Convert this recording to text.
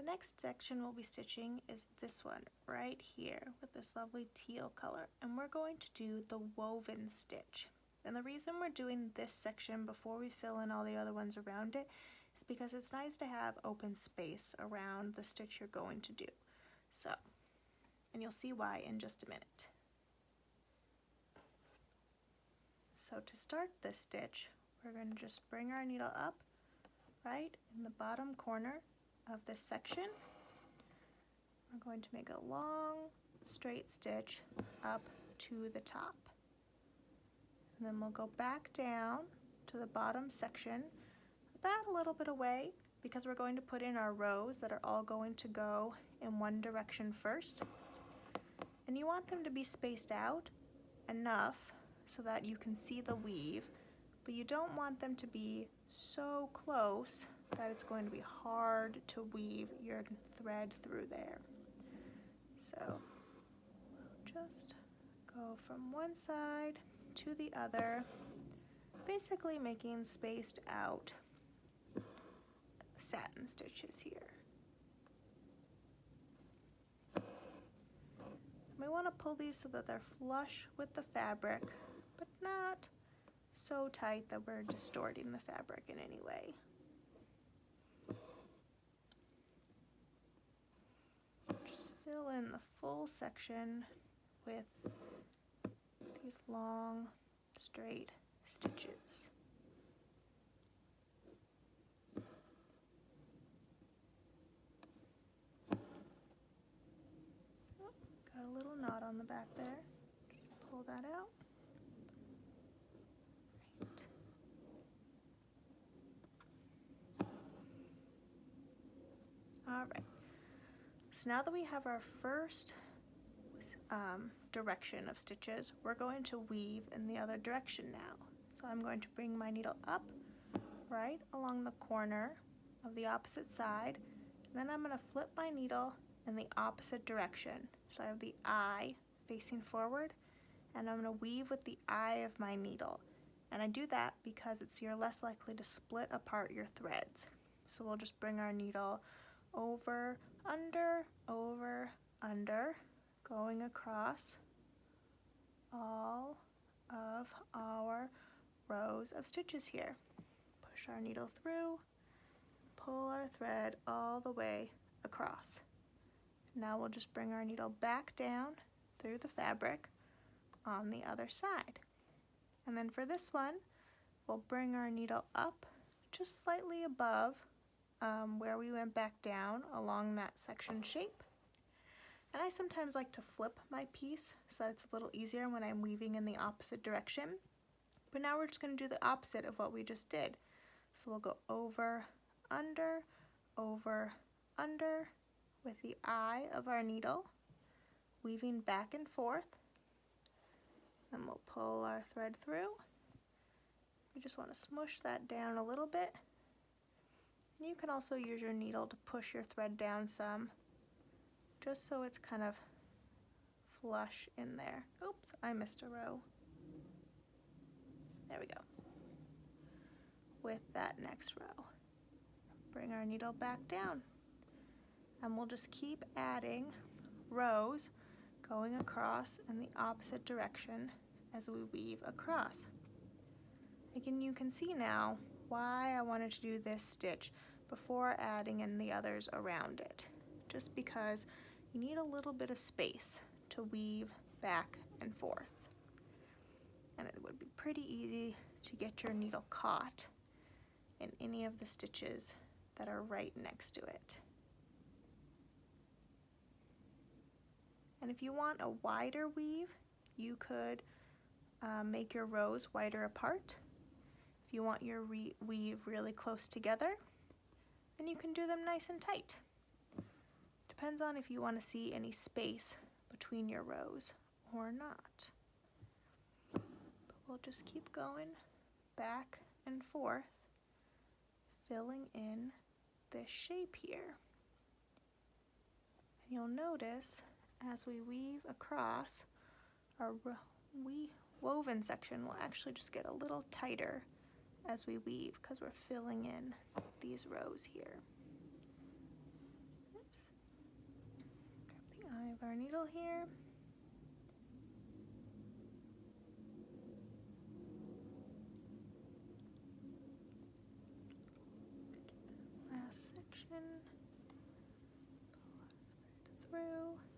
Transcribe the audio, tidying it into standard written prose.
The next section we'll be stitching is this one right here with this lovely teal color, and we're going to do the woven stitch. And the reason we're doing this section before we fill in all the other ones around it is because it's nice to have open space around the stitch you're going to do. So, and you'll see why in just a minute. So to start this stitch, we're going to just bring our needle up right in the bottom corner of this section. We're going to make a long straight stitch up to the top. And then we'll go back down to the bottom section about a little bit away because we're going to put in our rows that are all going to go in one direction first. And you want them to be spaced out enough so that you can see the weave, but you don't want them to be so close that it's going to be hard to weave your thread through there. So we'll just go from one side to the other, basically making spaced out satin stitches here. We want to pull these so that they're flush with the fabric, but not so tight that we're distorting the fabric in any way. Just fill in the full section with these long, straight stitches. Oh, got a little knot on the back there. Just pull that out. Right. All right. So now that we have our first direction of stitches, we're going to weave in the other direction now. So I'm going to bring my needle up right along the corner of the opposite side, and then I'm going to flip my needle in the opposite direction. So I have the eye facing forward, and I'm going to weave with the eye of my needle. And I do that because you're less likely to split apart your threads. So we'll just bring our needle over, under, going across all of our rows of stitches here. Push our needle through, pull our thread all the way across. Now we'll just bring our needle back down through the fabric on the other side. And then for this one, we'll bring our needle up just slightly above where we went back down along that section shape. And I sometimes like to flip my piece so that it's a little easier when I'm weaving in the opposite direction. But now we're just going to do the opposite of what we just did. So we'll go over, under, with the eye of our needle, weaving back and forth. Then we'll pull our thread through. We just want to smush that down a little bit. And you can also use your needle to push your thread down some, just so it's kind of flush in there. Oops, I missed a row. There we go. With that next row, bring our needle back down. And we'll just keep adding rows going across in the opposite direction as we weave across. Again, you can see now why I wanted to do this stitch before adding in the others around it. Just because you need a little bit of space to weave back and forth. And it would be pretty easy to get your needle caught in any of the stitches that are right next to it. And if you want a wider weave, you could make your rows wider apart. If you want your weave really close together, then you can do them nice and tight. Depends on if you want to see any space between your rows or not. But we'll just keep going back and forth, filling in this shape here. And you'll notice as we weave across, our woven section will actually just get a little tighter as we weave because we're filling in these rows here. our needle here. Last section. Pull our thread through.